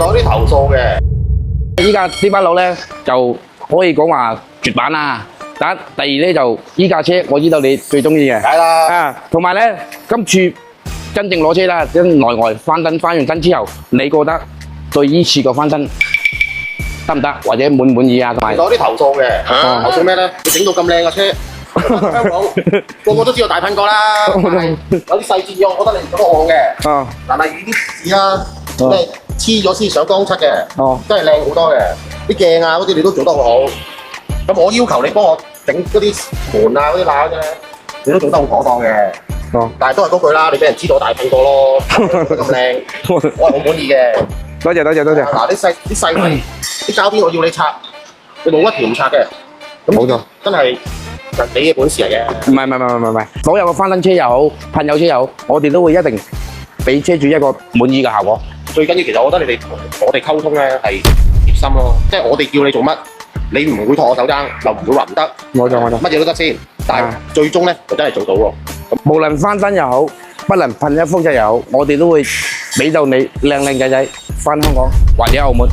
有啲投訴嘅。依家呢班佬咧就可以講話絕版啦。第一，第二咧就依架車我知道你最中意嘅。係啦。啊，同埋咧今次真正攞車啦，跟內外翻燈翻完燈之後，你覺得對依次個翻燈得唔得，或者滿唔滿意啊？同埋有啲投訴嘅。投訴咩咧？你整到咁靚嘅車，香港個個都知道大噴過啦。有啲細節我覺得你唔咁好嘅。哦，嗱，例如啲紙啊，咩黐咗先上光漆嘅，真係靚好多嘅。啲鏡啊嗰啲你都做得好好。咁我要求你幫我整嗰啲門啊嗰啲罅啫，你都做得好妥當嘅。但係都係嗰句啦，你俾人知道我大噴過咯，咁靚，我係好滿意嘅。多謝。嗱，啲細啲膠邊我要你拆，你冇一條唔拆嘅。冇錯，真係你嘅本事嚟嘅。唔係，所有嘅翻燈車又好，噴油車又好，我哋都會一定俾車主一個滿意嘅效果。最緊要其實我覺得你哋同我哋溝通咧係貼心咯，即係我哋叫你做乜，你唔會拖我手踭，又唔會話唔得。冇錯，乜嘢都得先，但係最終咧就真係做到喎。無論翻燈又好，不能噴一風車又好，我哋都會俾到你靚仔翻香港或者澳門。